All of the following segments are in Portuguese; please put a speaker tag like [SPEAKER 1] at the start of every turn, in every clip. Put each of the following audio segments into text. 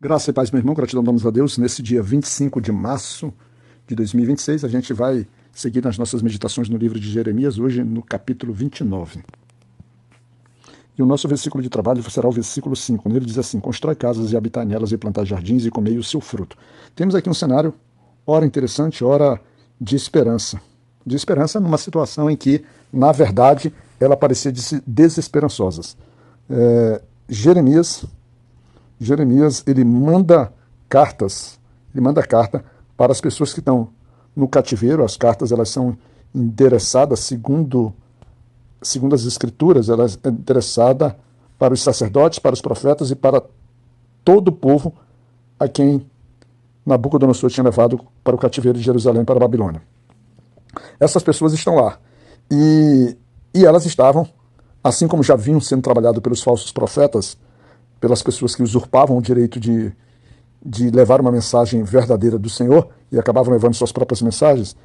[SPEAKER 1] Graça e paz, meu irmão, gratidão damos a Deus. Nesse dia 25 de março de 2026, a gente vai seguir nas nossas meditações no livro de Jeremias, hoje no capítulo 29. E o nosso versículo de trabalho será o versículo 5. Nele diz assim: constrói casas e habitai nelas e plantar jardins e comei o seu fruto. Temos aqui um cenário, ora interessante, ora de esperança. De esperança numa situação em que, na verdade, ela parecia desesperançosa. Jeremias, ele manda carta para as pessoas que estão no cativeiro. As cartas elas são endereçadas segundo as escrituras, ela é endereçada para os sacerdotes, para os profetas e para todo o povo a quem Nabucodonosor tinha levado para o cativeiro de Jerusalém, para a Babilônia. Essas pessoas estão lá e elas estavam, assim como já vinham sendo trabalhado pelos falsos profetas, pelas pessoas que usurpavam o direito de levar uma mensagem verdadeira do Senhor e acabavam levando suas próprias mensagens.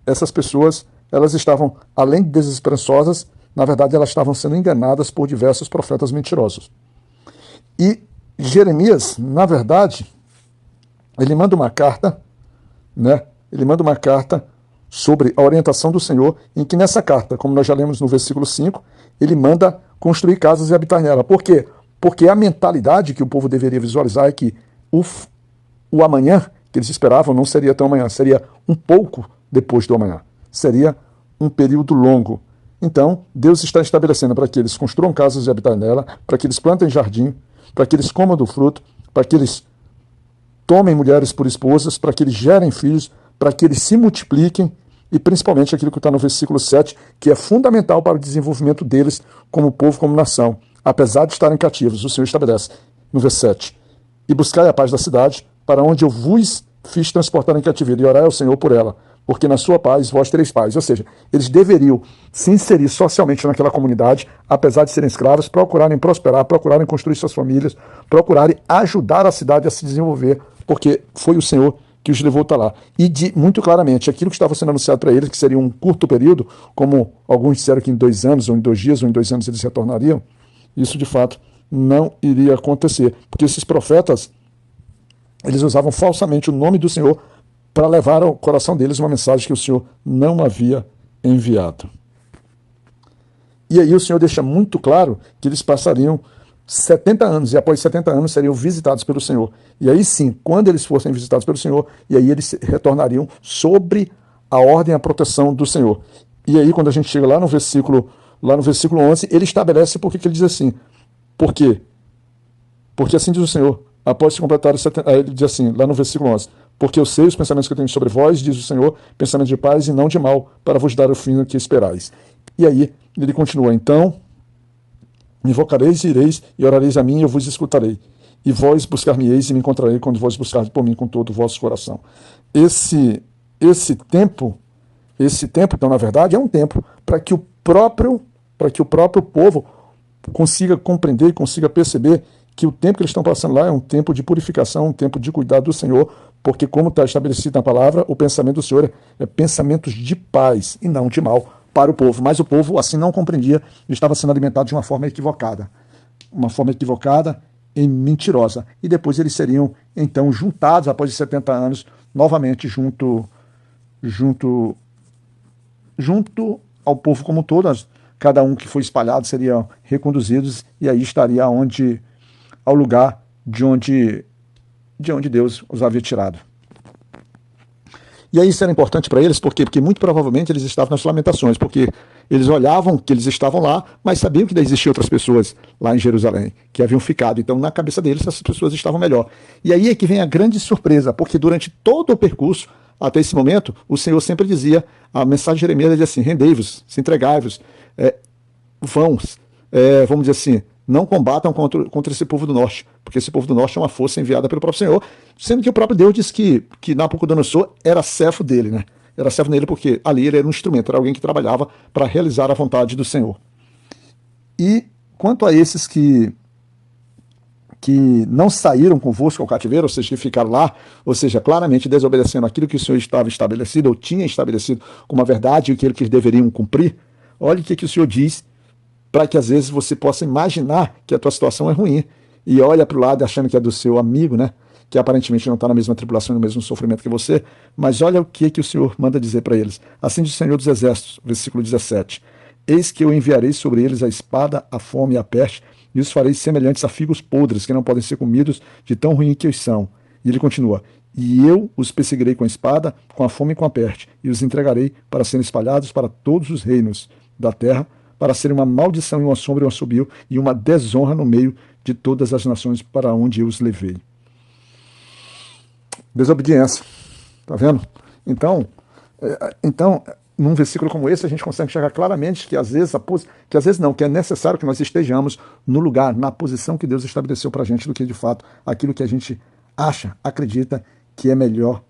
[SPEAKER 1] Essas pessoas, elas estavam, além de desesperançosas, na verdade elas estavam sendo enganadas por diversos profetas mentirosos. E Jeremias, na verdade, ele manda uma carta, Ele manda uma carta sobre a orientação do Senhor, em que nessa carta, como nós já lemos no versículo 5, ele manda construir casas e habitar nela. Por quê? Porque a mentalidade que o povo deveria visualizar é que o amanhã que eles esperavam não seria tão amanhã, seria um pouco depois do amanhã. Seria um período longo. Então, Deus está estabelecendo para que eles construam casas e habitar nela, para que eles plantem jardim, para que eles comam do fruto, para que eles tomem mulheres por esposas, para que eles gerem filhos, para que eles se multipliquem, e principalmente aquilo que está no versículo 7, que é fundamental para o desenvolvimento deles como povo, como nação. Apesar de estarem cativos, o Senhor estabelece, no verso 7, e buscai a paz da cidade, para onde eu vos fiz transportar em cativeiro, e orai ao Senhor por ela, porque na sua paz vós tereis paz. Ou seja, eles deveriam se inserir socialmente naquela comunidade, apesar de serem escravos, procurarem prosperar, procurarem construir suas famílias, procurarem ajudar a cidade a se desenvolver, porque foi o Senhor que os levou até lá. E muito claramente, aquilo que estava sendo anunciado para eles, que seria um curto período, como alguns disseram que em 2 anos, ou em 2 dias, ou em 2 anos eles retornariam, isso de fato não iria acontecer. Porque esses profetas, eles usavam falsamente o nome do Senhor para levar ao coração deles uma mensagem que o Senhor não havia enviado. E aí o Senhor deixa muito claro que eles passariam 70 anos, e após 70 anos seriam visitados pelo Senhor. E aí sim, quando eles fossem visitados pelo Senhor, e aí eles retornariam sobre a ordem e a proteção do Senhor. E aí quando a gente chega lá no versículo 11, ele estabelece por que ele diz assim. Por quê? Porque assim diz o Senhor, após se completar os 70, ele diz assim, lá no versículo 11, porque eu sei os pensamentos que eu tenho sobre vós, diz o Senhor, pensamentos de paz e não de mal, para vos dar o fim que esperais. E aí ele continua, então me invocareis e ireis, e orareis a mim, e eu vos escutarei. E vós buscar-me-eis, e me encontrarei quando vós buscardes por mim com todo o vosso coração. Esse tempo, então, na verdade, é um tempo para que o próprio povo consiga compreender e consiga perceber que o tempo que eles estão passando lá é um tempo de purificação, um tempo de cuidado do Senhor, porque, como está estabelecido na palavra, o pensamento do Senhor é pensamentos de paz e não de mal para o povo. Mas o povo, assim, não compreendia e estava sendo alimentado de uma forma equivocada. Uma forma equivocada e mentirosa. E depois eles seriam, então, juntados, após os 70 anos, novamente junto ao povo como um todo. Cada um que foi espalhado seriam reconduzidos, e aí estaria ao lugar de onde Deus os havia tirado. E aí isso era importante para eles, por quê? Porque muito provavelmente eles estavam nas lamentações, porque eles olhavam que eles estavam lá, mas sabiam que existiam outras pessoas lá em Jerusalém, que haviam ficado. Então, na cabeça deles, essas pessoas estavam melhor. E aí é que vem a grande surpresa, porque durante todo o percurso, até esse momento, o Senhor sempre dizia, a mensagem de Jeremias dizia assim, rendei-vos, se entregai-vos, vamos dizer assim, não combatam contra esse povo do norte, porque esse povo do norte é uma força enviada pelo próprio Senhor, sendo que o próprio Deus disse que Nabucodonosor era servo dele, né? Era servo dele porque ali ele era um instrumento, era alguém que trabalhava para realizar a vontade do Senhor. E quanto a esses que não saíram convosco ao cativeiro, ou seja, que ficaram lá, ou seja, claramente desobedecendo aquilo que o Senhor estava estabelecido, ou tinha estabelecido como a verdade e aquilo que eles deveriam cumprir, olha o que o Senhor diz, para que às vezes você possa imaginar que a tua situação é ruim e olha para o lado achando que é do seu amigo, né? Que aparentemente não está na mesma tribulação, no mesmo sofrimento que você, mas olha o que o Senhor manda dizer para eles. Assim diz o Senhor dos Exércitos, versículo 17. Eis que eu enviarei sobre eles a espada, a fome e a peste, e os farei semelhantes a figos podres, que não podem ser comidos de tão ruim que os são. E ele continua, e eu os perseguirei com a espada, com a fome e com a peste, e os entregarei para serem espalhados para todos os reinos da terra, para serem uma maldição e uma sombra e um assobio, e uma desonra no meio de todas as nações para onde eu os levei. Desobediência. Tá vendo? Então, num versículo como esse, a gente consegue enxergar claramente que às vezes que é necessário que nós estejamos no lugar, na posição que Deus estabeleceu para a gente do que de fato aquilo que a gente acha, acredita que é melhor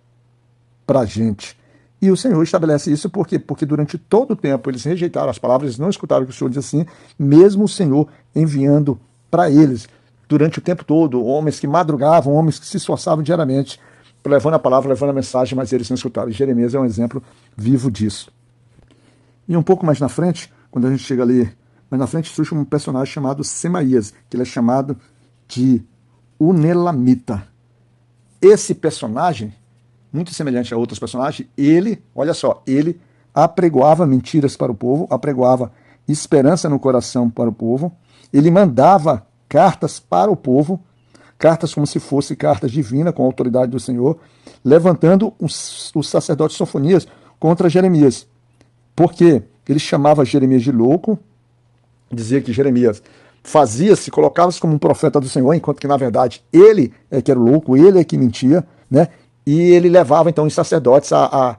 [SPEAKER 1] para a gente. E o Senhor estabelece isso porque durante todo o tempo eles rejeitaram as palavras, eles não escutaram o que o Senhor diz assim, mesmo o Senhor enviando para eles, durante o tempo todo, homens que madrugavam, homens que se esforçavam diariamente, levando a palavra, levando a mensagem, mas eles não escutaram. E Jeremias é um exemplo vivo disso. E um pouco mais na frente, quando a gente chega ali, mais na frente surge um personagem chamado Semaías, que ele é chamado de Unelamita. Esse personagem, muito semelhante a outros personagens, ele, olha só, ele apregoava mentiras para o povo, apregoava esperança no coração para o povo, ele mandava cartas para o povo, cartas como se fossem cartas divinas, com a autoridade do Senhor, levantando o sacerdote Sofonias contra Jeremias. Porque ele chamava Jeremias de louco, dizia que Jeremias fazia-se, colocava-se como um profeta do Senhor, enquanto que, na verdade, ele é que era louco, ele é que mentia, né? E ele levava, então, os sacerdotes a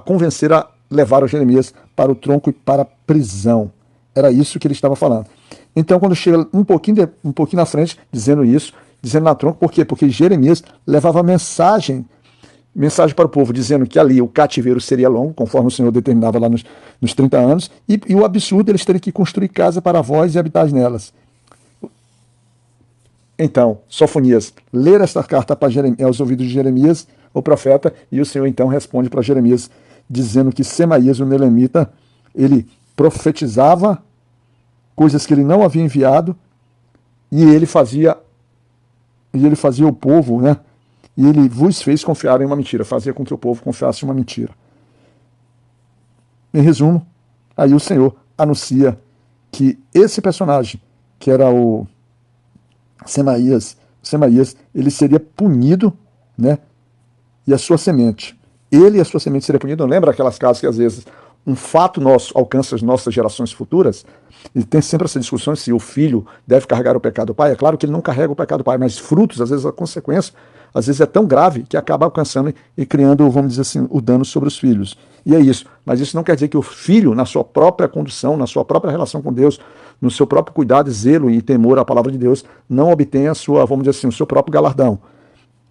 [SPEAKER 1] convencer a levar o Jeremias para o tronco e para a prisão. Era isso que ele estava falando. Então, quando chega um pouquinho na frente, dizendo isso, dizendo na tronco, por quê? Porque Jeremias levava mensagem para o povo, dizendo que ali o cativeiro seria longo, conforme o Senhor determinava lá nos 30 anos, e o absurdo eles terem que construir casa para vós e habitar nelas. Então, Sofonias ler esta carta aos ouvidos de Jeremias, o profeta, e o Senhor então responde para Jeremias, dizendo que Semaías, o Nelamita, ele profetizava coisas que ele não havia enviado, e ele fazia o povo, né? E ele vos fez confiar em uma mentira, fazia com que o povo confiasse em uma mentira. Em resumo, aí o Senhor anuncia que esse personagem, que era o Semaías, ele seria punido, né? E a sua semente. Ele e a sua semente seria punido. Não lembra aquelas casas que às vezes um fato nosso alcança as nossas gerações futuras? E tem sempre essa discussão se o filho deve carregar o pecado do pai. É claro que ele não carrega o pecado do pai, mas frutos, às vezes a consequência, às vezes é tão grave que acaba alcançando e criando, vamos dizer assim, o dano sobre os filhos. E é isso. Mas isso não quer dizer que o filho, na sua própria condução, na sua própria relação com Deus, no seu próprio cuidado, zelo e temor à palavra de Deus, não obtenha a sua, vamos dizer assim, o seu próprio galardão.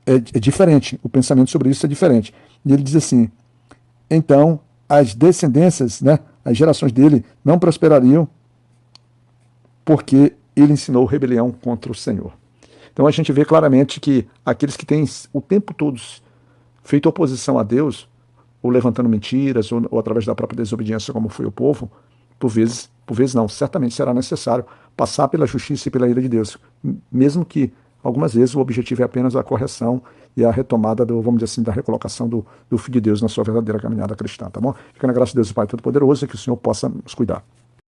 [SPEAKER 1] É diferente. O pensamento sobre isso é diferente. E ele diz assim, então as descendências, né, as gerações dele não prosperariam porque ele ensinou rebelião contra o Senhor. Então a gente vê claramente que aqueles que têm o tempo todo feito oposição a Deus, ou levantando mentiras, ou através da própria desobediência, como foi o povo, por vezes não, certamente será necessário passar pela justiça e pela ira de Deus, mesmo que algumas vezes o objetivo é apenas a correção e a retomada vamos dizer assim, da recolocação do Filho de Deus na sua verdadeira caminhada cristã, tá bom? Fica na graça de Deus, o Pai Todo-Poderoso, e que o Senhor possa nos cuidar.